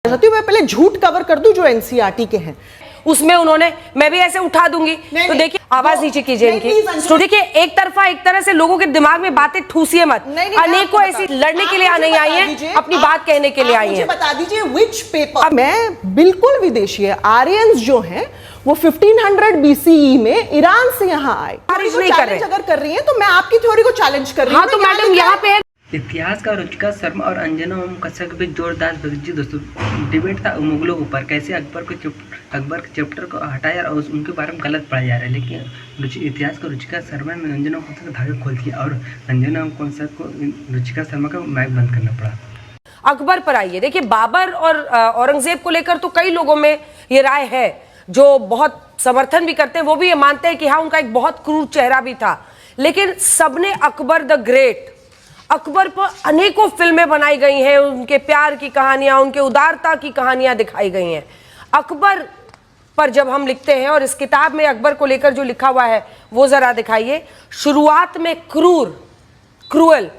मैं पहले झूठ कवर कर दूं जो एनसीईआरटी के हैं, उसमें उन्होंने, मैं भी ऐसे उठा दूंगी। तो देखिए, आवाज नीचे कीजिए इनकी। तो देखिए, एक तरह से लोगों के दिमाग में बातें ठूसिए मत। अनेकों ऐसी लड़ने के लिए नहीं आई हैं, अपनी बात कहने के लिए आई हैं। बता दीजिए विच पेपर। मैं बिल्कुल विदेशी है, आर्यंस जो हैं वो 1500 बीसीई में ईरान से यहाँ आए। अगर कर रही हैं तो मैं आपकी थ्योरी को चैलेंज कर रही हूँ। हाँ, तो मैडम यहाँ पे इतिहास का रुचिका शर्मा और अंजना ओम कश्यप के बीच जोरदार बहसबाजी। दोस्तों, डिबेट था मुगलों के ऊपर, कैसे अकबर के चैप्टर को हटाया और उनके बारे में गलत पढ़ा जा रहा है। लेकिन इतिहास का रुचिका शर्मा ने अंजना ओम कश्यप का धागा खोल दिया और अंजना ओम कश्यप को रुचिका शर्मा का माइक बंद करना पड़ा। अकबर पर आइए। देखिए, बाबर और औरंगजेब को लेकर तो कई लोगों में ये राय है, जो बहुत समर्थन भी करते हैं, वो भी ये मानते हैं कि हाँ, उनका एक बहुत क्रूर चेहरा भी था। लेकिन सबने अकबर द ग्रेट, अकबर पर अनेकों फिल्में बनाई गई हैं, उनके प्यार की कहानियां, उनके उदारता की कहानियां दिखाई गई हैं। अकबर पर जब हम लिखते हैं, और इस किताब में अकबर को लेकर जो लिखा हुआ है वो जरा दिखाइए। शुरुआत में क्रूअल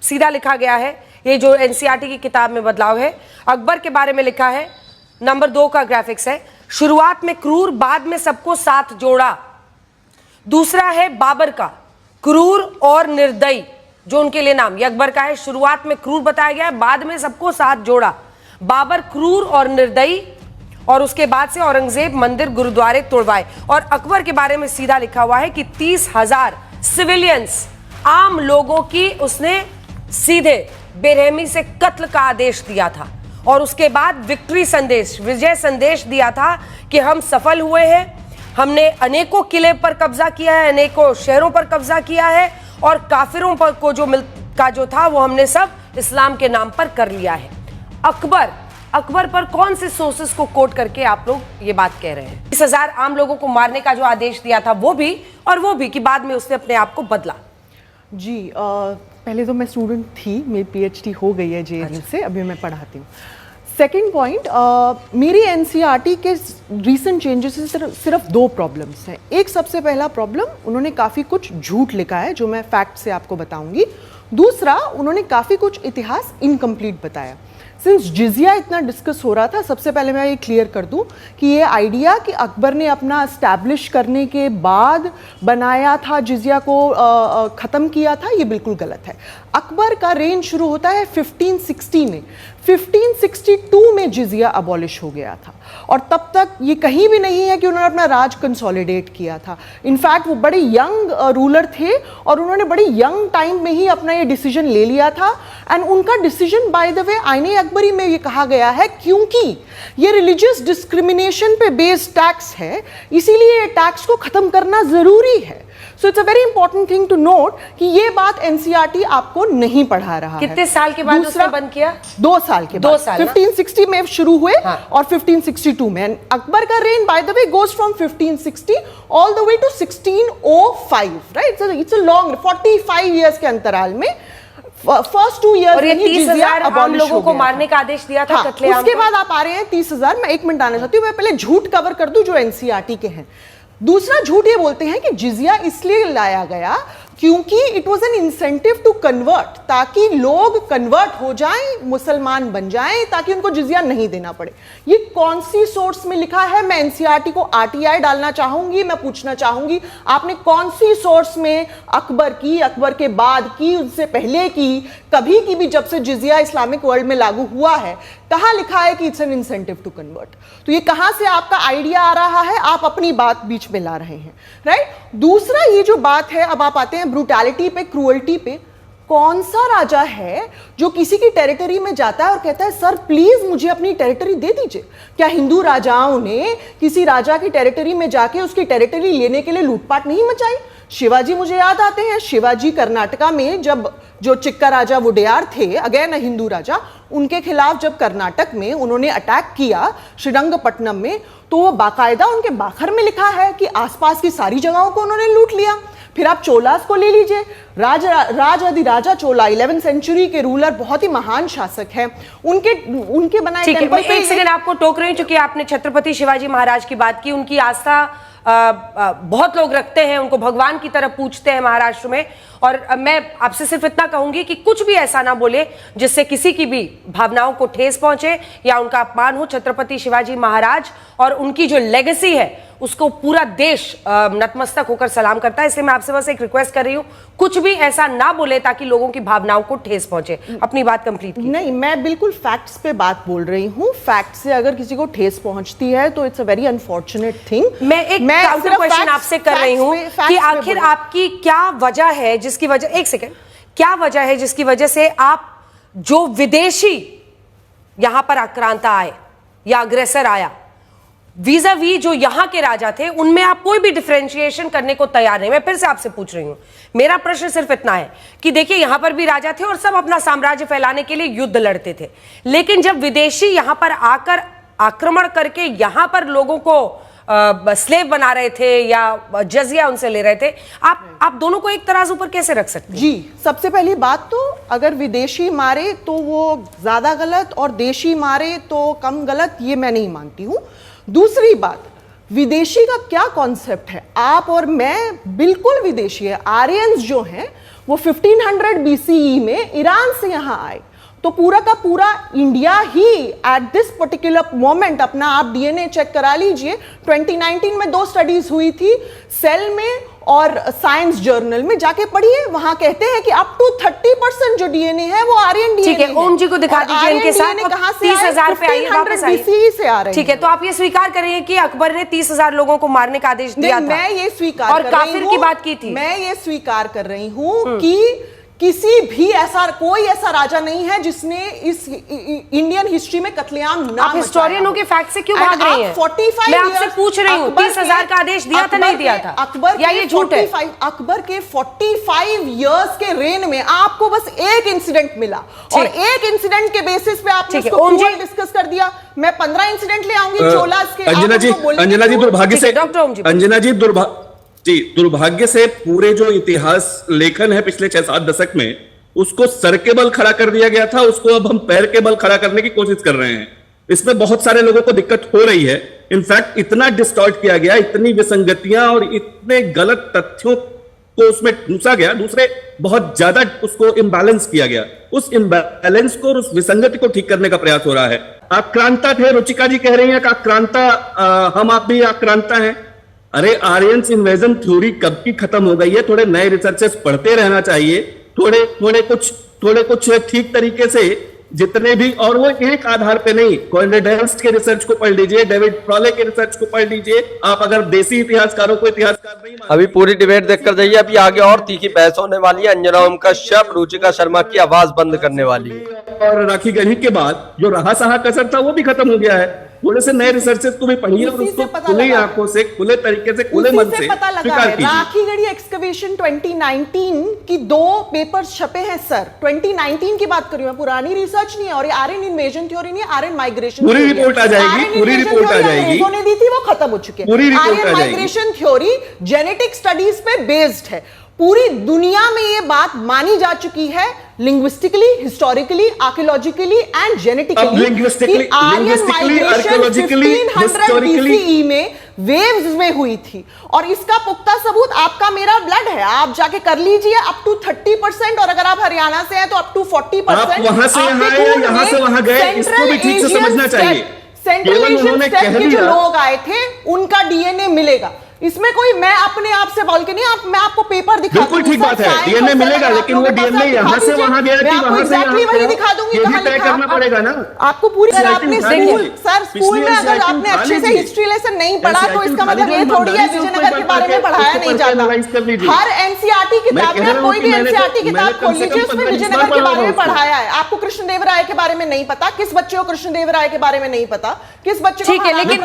सीधा लिखा गया है, ये जो एनसीईआरटी की किताब में बदलाव है। अकबर के बारे में लिखा है, नंबर 2 का ग्राफिक्स है। शुरुआत में क्रूर, बाद में सबको साथ जोड़ा। दूसरा है बाबर का, क्रूर और निर्दयी, जो उनके लिए नाम, ये अकबर का है। शुरुआत में क्रूर बताया गया है, बाद में सबको साथ जोड़ा। बाबर क्रूर और निर्दयी, और उसके बाद से औरंगजेब मंदिर गुरुद्वारे तोड़वाए। और अकबर के बारे में सीधा लिखा हुआ है कि 30,000 सिविलियंस, आम लोगों की उसने सीधे बेरहमी से कत्ल का आदेश दिया था। और उसके बाद विक्ट्री संदेश, विजय संदेश दिया था कि हम सफल हुए हैं, हमने अनेकों किले पर कब्जा किया है, अनेकों शहरों पर कब्जा किया है, और काफिरों पर को जो था वो हमने सब इस्लाम के नाम पर कर लिया है। अकबर पर कौन से सोर्सेस को कोट करके आप लोग ये बात कह रहे हैं? 30,000 आम लोगों को मारने का जो आदेश दिया था वो भी, और वो भी कि बाद में उसने अपने आप को बदला। जी, पहले तो मैं स्टूडेंट थी, मेरी पीएचडी हो गई है जेएनयू से, अभी मैं पढ़ाती हूँ। सेकेंड पॉइंट, मेरी एनसीईआरटी के रीसेंट चेंजेस से सिर्फ 2 प्रॉब्लम्स हैं। एक सबसे पहला प्रॉब्लम, उन्होंने काफ़ी कुछ झूठ लिखा है जो मैं फैक्ट से आपको बताऊंगी। दूसरा, उन्होंने काफ़ी कुछ इतिहास इनकम्प्लीट बताया। सिंस जिजिया इतना डिस्कस हो रहा था, सबसे पहले मैं ये क्लियर कर दूं कि ये आइडिया कि अकबर ने अपना एस्टैब्लिश करने के बाद बनाया था, जिजिया को ख़त्म किया था, ये बिल्कुल गलत है। अकबर का रेंज शुरू होता है 1560 में। 1562 में जिजिया अबॉलिश हो गया था, और तब तक ये कहीं भी नहीं है कि उन्होंने अपना राज कंसोलिडेट किया था। इनफैक्ट वो बड़े यंग रूलर थे, और उन्होंने बड़ी यंग टाइम में ही अपना ये डिसीजन ले लिया था। एंड उनका डिसीजन, बाय द वे, आईने अकबरी में ये कहा गया है, क्योंकि ये रिलीजियस डिस्क्रिमिनेशन पे बेस्ड टैक्स है, इसीलिए ये टैक्स को खत्म करना जरूरी है। So it's a very important thing to note कि ये बात एनसीईआरटी आपको नहीं पढ़ा रहा है। कितने साल के बाद उसने बंद किया? 2 साल के बाद। 2 साल 1560 में शुरू हुए, हाँ। और 1562 में। अकबर का reign, by the way, goes from 1560 all the way to 1605, right? It's a long 45 years के अंतराल में फर्स्ट 2 ईयर्स में 30,000 आम लोगों को मारने का आदेश दिया था। हाँ, उसके बाद आप आ रहे हैं 30,000। मैं 1 मिनट आना चाहती हूँ, मैं पहले झूठ कवर कर दूं जो एनसीईआरटी के हैं। दूसरा झूठ ये बोलते हैं कि जिजिया इसलिए लाया गया क्योंकि it was an incentive to convert, ताकि लोग कन्वर्ट हो जाएं, मुसलमान बन जाएं, ताकि उनको जिजिया नहीं देना पड़े। ये कौन सी सोर्स में लिखा है? मैं एनसीईआरटी को आरटीआई डालना चाहूंगी। मैं पूछना चाहूंगी, आपने कौन सी सोर्स में अकबर की, अकबर के बाद की, उनसे पहले की, कभी की भी, जब से जिजिया इस्लामिक वर्ल्ड में लागू हुआ है, कहां लिखा है कि it's an incentive to convert? तो ये कहां से आपका आइडिया आ रहा है? आप अपनी बात बीच में ला रहे हैं, राइट? दूसरा, ये जो बात है, अब आप आते हैं ब्रूटैलिटी पे, क्रूअल्टी पे। कौन सा राजा है जो किसी की टेरिटरी में जाता है और कहता है सर प्लीज मुझे अपनी टेरिटरी दे दीजिए? क्या हिंदू राजाओं ने किसी राजा की टेरिटरी में जाके उसकी टेरिटरी लेने के लिए लूटपाट नहीं मचाई? शिवाजी मुझे याद आते हैं। शिवाजी कर्नाटका में जब जो चिक्का राजा वुडेयार थे, अगेन हिंदू राजा, उनके खिलाफ जब कर्नाटक में उन्होंने अटैक किया श्रीरंगपट्टनम में, तो वो बाकायदा उनके बाखर में लिखा है कि आसपास की सारी जगहों को उन्होंने लूट लिया। फिर आप चोलास को ले लीजिए, राजाधिराजा चोला 11th सेंचुरी के रूलर, बहुत ही महान शासक हैं। उनके बनाए टेंपल पे। एक सेकंड आपको टोक रही हूं, क्योंकि आपने छत्रपति शिवाजी महाराज की बात की। उनकी आस्था बहुत लोग रखते हैं, उनको भगवान की तरह पूजते हैं महाराष्ट्र में। और मैं आपसे सिर्फ इतना कहूंगी कि कुछ भी ऐसा ना बोले जिससे किसी की भी भावनाओं को ठेस पहुंचे या उनका अपमान हो। छत्रपति शिवाजी महाराज और उनकी जो लेगेसी है उसको पूरा देश नतमस्तक होकर सलाम करता है। इसलिए मैं आपसे बस एक रिक्वेस्ट कर रही हूं, कुछ भी ऐसा ना बोले ताकि लोगों की भावनाओं को ठेस पहुंचे। अपनी बात कंप्लीट कीजिए। नहीं, मैं बिल्कुल फैक्ट्स पे बात बोल रही हूं। फैक्ट से अगर किसी को ठेस पहुंचती है तो it's a very unfortunate thing. मैं एक काउंटर क्वेश्चन आपसे कर रही हूं कि आखिर आपकी क्या वजह है जिसकी वजह, एक सेकेंड, क्या वजह है जिसकी वजह से आप जो विदेशी यहां पर आक्रांता आए या अग्रेसर आया वीजा वी जो यहां के राजा थे उनमें आप कोई भी डिफरेंशिएशन करने को तैयार नहीं। मैं फिर से आपसे पूछ रही हूं, मेरा प्रश्न सिर्फ इतना है कि देखिए यहां पर भी राजा थे और सब अपना साम्राज्य फैलाने के लिए युद्ध लड़ते थे, लेकिन जब विदेशी यहां पर आकर आक्रमण करके यहां पर लोगों को स्लेव बना रहे थे या जजिया उनसे ले रहे थे, आप दोनों को एक तराजू पर कैसे रख सकते हैं? जी, सबसे पहली बात तो अगर विदेशी मारे तो वो ज्यादा गलत और देशी मारे तो कम गलत, ये मैं नहीं मानती हूं। दूसरी बात, विदेशी का क्या कॉन्सेप्ट है? आप और मैं बिल्कुल विदेशी है। आर्यंस जो हैं वो 1500 BCE में ईरान से यहां आए, तो पूरा का पूरा India he at this particular moment, अपना आप डीएनए चेक करा लीजिए। 2019 में 2 स्टडीज हुई थी, सेल में और साइंस जर्नल में, जाके पढ़िए। वहां कहते हैं कि अप टू 30% जो डीएनए है वो आर्यन डीएनए ठीक है, ओम जी को दिखा दीजिए इनके साथ। कहां से 30,000 पे आइए, वापस आइए। से आ रहे हैं। ठीक है, तो आप ये स्वीकार कर रही हैं कि अकबर ने 30,000 लोगों को मारने का आदेश दिया था? मैं ये स्वीकार और कर रही काफिर हूं, की बात की थी। मैं ये स्वीकार कर रही हूं कि किसी भी ऐसा कोई ऐसा राजा नहीं है जिसने इस इंडियन हिस्ट्री में कत्लेआम ना आप हिस्टोरियन के फैक्ट से क्यों भाग रही हैं? 45 मैं आपसे पूछ रही हूं, 30,000 का आदेश दिया था नहीं दिया था? अकबर या ये झूठ है? अकबर के 45 इयर्स के रेन में आपको बस एक इंसिडेंट मिला और एक इंसिडेंट के बेसिस पे आपने उसको पूरा डिस्कस कर दिया। मैं 15 इंसिडेंट ले आऊंगी चोलास के। अंजना जी दुर्भाग्य से, अंजना जी दुर्भाग्य से पूरे जो इतिहास लेखन है पिछले 6-7 दशक में, उसको सर के बल खड़ा कर दिया गया था, उसको अब हम पैर के बल खड़ा करने की कोशिश कर रहे हैं। इसमें बहुत सारे लोगों को दिक्कत हो रही है। इनफैक्ट इतना डिस्टॉर्ट किया गया, इतनी विसंगतियां और इतने गलत तथ्यों को उसमें ठूंसा गया, दूसरे बहुत ज्यादा उसको इम्बैलेंस किया गया। उस इम्बैलेंस को और उस विसंगति को ठीक करने का प्रयास हो रहा है। आक्रांता थे, रुचिका जी कह रही हैं कि आक्रांता, हम आप भी आक्रांता हैं। अरे आर्यंस इन्वेजन थ्योरी कब की खत्म हो गई है? थोड़े नए रिसर्चेस पढ़ते रहना चाहिए, थोड़े कुछ ठीक तरीके से, जितने भी, और वो एक आधार पे नहीं, कॉर्नेडेल्स के रिसर्च को पढ़ लीजिए, डेविड फ्रॉले के रिसर्च को पढ़ लीजिए। आप अगर देसी इतिहासकारों को इतिहासकार नहीं मानते, अभी पूरी डिबेट देखकर जाइए। अभी आगे और तीखी बहस होने वाली है। अंजना ओम कश्यप रुचिका शर्मा की आवाज बंद करने वाली है। और राखी गढ़ी के बाद जो रहा सहा कसर था वो भी खत्म हो गया है। थोड़े से नए रिसर्चेस को भी पढ़िए और उसको खुली आंखों से, खुले तरीके से, खुले मन से स्वीकार कीजिए। राखीगढ़ी एक्सकवेशन 2019 की 2 पेपर्स छपे हैं सर। 2019 की बात कर रही हूं, पुरानी रिसर्च नहीं है। और ये आर्यन इन्वेजन थ्योरी नहीं, आर्यन माइग्रेशन पूरी रिपोर्ट आ जाएगी, पूरी रिपोर्ट आ जाएगी। उन्होंने दी थी, वो खत्म हो चुकी है। Aryan migration theory genetic studies पे बेस्ड है। पूरी दुनिया में ये बात मानी जा चुकी है, linguistically, historically, archaeologically and genetically, Aryan migration 1500 BCE में वेव्स में हुई थी। और इसका पुख्ता सबूत आपका मेरा ब्लड है, आप जाके कर लीजिए। अप टू 30%, और अगर आप हरियाणा से हैं तो अप टू 40%। आप वहां से यहाँ आए, यहाँ से वहां गए, इसको भी ठीक से समझना चाहिए। सेंट्रल एशियन स्टेप के जो लोग आए थे उनका डीएनए मिलेगा। इसमें कोई मैं अपने आप से बोल के नहीं, मैं आपको पेपर दिखा बिल्कुल ठीक बात है, डीएनए मिलेगा, लेकिन वो डीएनए यहाँ से वहां गया कि वहां से एग्जैक्टली वही दिखा दूंगी। ये भी तय करना पड़ेगा ना आपको पूरी। अगर आपने स्कूल में अगर आपने अच्छे से हिस्ट्री लेसन नहीं पढ़ा तो इसका मतलब ये थोड़ी है विजयनगर के बारे में पढ़ाया नहीं जाता। हर एनसीईआरटी किताब में, कोई भी एनसीईआरटी किताब खोल लीजिए, उसमें विजयनगर के बारे में पढ़ाया है। आपको कृष्णदेवराय के बारे में नहीं पता, किस बच्चे को कृष्णदेवराय के बारे में नहीं पता, किस बच्चे को। ठीक है, लेकिन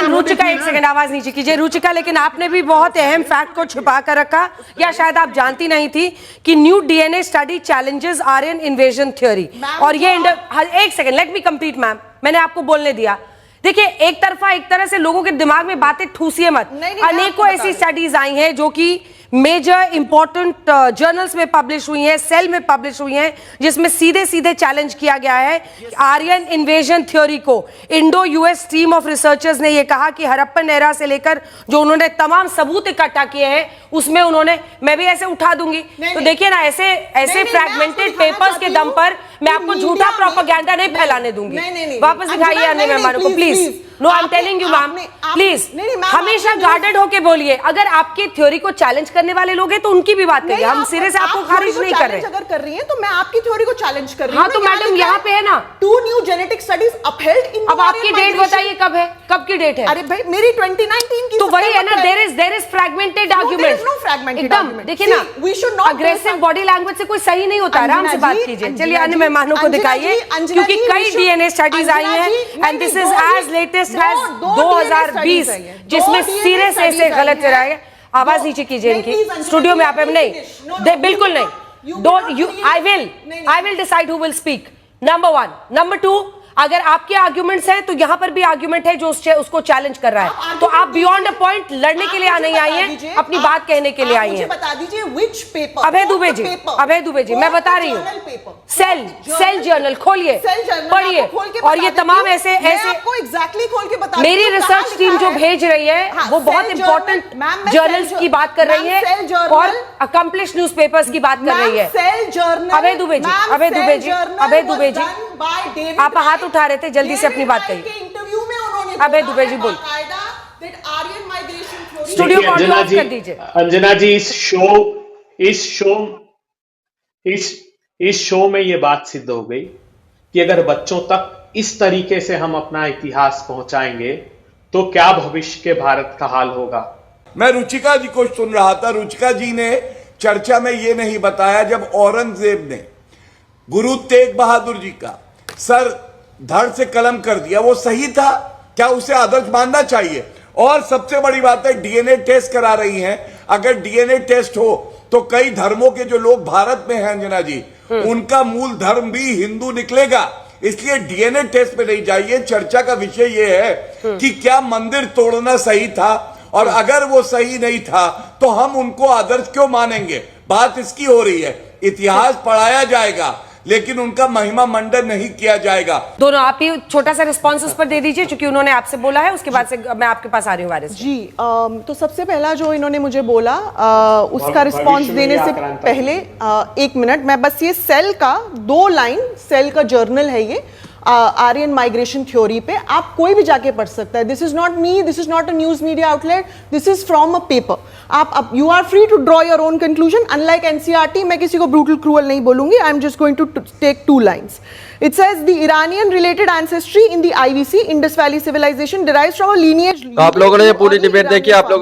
रुचिका, एक सेकंड आवाज नीचे कीजिए। रुचिका, लेकिन आपने भी बहुत अहम फैक्ट को छुपा कर रखा, या शायद आप जानती नहीं थी कि new DNA study challenges Aryan invasion theory. और ये एक second, let me complete ma'am, मैंने आपको बोलने दिया। देखिए, एक तरफा एक तरह से लोगों के दिमाग में बातें ठूसिए मत। अनेकों ऐसी स्टडीज आई हैं जो कि मेजर इंपॉर्टेंट जर्नल्स में पब्लिश हुई हैं, सेल में पब्लिश हुई हैं, जिसमें सीधे सीधे चैलेंज किया गया है आर्यन इन्वेजन थ्योरी को। Indo US team of researchers ने यह कहा कि हड़प्पन एरा से लेकर जो उन्होंने तमाम सबूत इकट्ठा किए हैं उसमें उन्होंने, मैं भी ऐसे उठा दूंगी, तो देखिए ना, ऐसे फ्रैगमेंटेड पेपर्स के दम पर मैं आपको झूठा प्रोपेगेंडा नहीं फैलाने दूंगी। वापस दिखाइए अन्य मेहमानों को please. No I am telling you ma'am, please हमेशा गार्डेड होके बोलिए। अगर आपकी थ्योरी को चैलेंज करने वाले लोग हैं तो उनकी भी बात करिए, हम सिरे से आपको खारिज नहीं कर रहे। अगर कर रही हैं तो मैं आपकी थ्योरी को चैलेंज कर रही हूं। हाँ तो मैडम यहाँ पे है ना, 2 न्यू जेनेटिक स्टडीज अपहेल्ड इन। अब आपकी डेट बताइए कब है, कब की डेट है? अरे भाई मेरी 2019 की। तो वही है ना, देयर इज फ्रैगमेंटेड आर्गुमेंट। एकदम देखिए ना, अग्रेसिव बॉडी लैंग्वेज से कोई सही नहीं होता, आराम से बात कीजिए। चलिए अन्य मेहमानों को दिखाइए, क्योंकि कई डीएनए स्टडीज आई हैं and this is as latest as 2020, जिसमें सिरे से ऐसे गलत चला गया। आवाज नीचे कीजिए इनकी, स्टूडियो में आप नहीं, बिल्कुल नहीं। Don't you, I will decide who will speak. Number 1। Number 2, अगर आपके आर्ग्यूमेंट्स हैं तो यहां पर भी आर्ग्यूमेंट है जो उसको चैलेंज कर रहा है, तो आप बियॉन्ड अ पॉइंट लड़ने के लिए नहीं आई हैं, अपनी बात कहने के लिए आई हैं। बता दीजिए व्हिच पेपर। अभय दुबे जी मैं बता रही हूँ, सेल जर्नल खोलिए, पढ़िए, और ये तमाम ऐसे आपको एग्जैक्टली खोल के बता, मेरी रिसर्च टीम जो भेज रही है वो बहुत इंपॉर्टेंट जर्नल्स की बात कर रही है और अकम्प्लिश न्यूज़पेपर्स की बात कर रही है। Cell journal. अभय दुबे जी आप हाथ उठा रहे थे, जल्दी से अपनी बात कहिए। इंटरव्यू में उन्होंने अभय दुबे जी बोल, स्टूडियो को ऑन ऑफ कर दीजिए। अंजना जी, इस शो में ये बात सिद्ध हो गई कि अगर बच्चों तक इस तरीके से हम अपना इतिहास पहुंचाएंगे तो क्या भविष्य के भारत का हाल होगा। मैं रुचिका जी को सुन रहा था, रुचिका जी ने चर्चा में ये नहीं बताया, जब औरंगजेब ने गुरु तेग बहादुर जी का सर धड़ से कलम कर दिया, वो सही था क्या? उसे आदर्श मानना चाहिए। और सबसे बड़ी बात है, डीएनए टेस्ट करा रही हैं। अगर डीएनए टेस्ट हो तो कई धर्मों के जो लोग भारत में हैं अंजना जी, उनका मूल धर्म भी हिंदू निकलेगा। इसलिए डीएनए टेस्ट पे नहीं जाइए। चर्चा का विषय यह है कि क्या मंदिर तोड़ना सही था, और अगर वो सही नहीं था तो हम उनको आदर्श क्यों मानेंगे। बात इसकी हो रही है। इतिहास पढ़ाया जाएगा लेकिन उनका महिमा मंडन नहीं किया जाएगा। दोनों आप ही छोटा सा रिस्पॉन्स उस पर दे दीजिए, क्योंकि उन्होंने आपसे बोला है, उसके बाद से मैं आपके पास आ रही हूँ वारिस जी। तो सबसे पहला जो इन्होंने मुझे बोला, उसका रिस्पॉन्स देने से पहले 1 मिनट, मैं बस ये सेल का 2 लाइन, सेल का जर्नल है ये, आर्यन माइग्रेशन थ्योरी पे, आप कोई भी जाके पढ़ सकता है। This is not me, this is not a news media outlet, this is from a paper. आप you are free to draw your own conclusion. Unlike NCERT, मैं किसी को ब्रूटल क्रूअल नहीं बोलूंगी। I am just going to take 2 lines. It says the Iranian related ancestry in the IVC Indus Valley civilization derives from a lineage। आप लोगों ने ये पूरी डिबेट देखी, आप लोग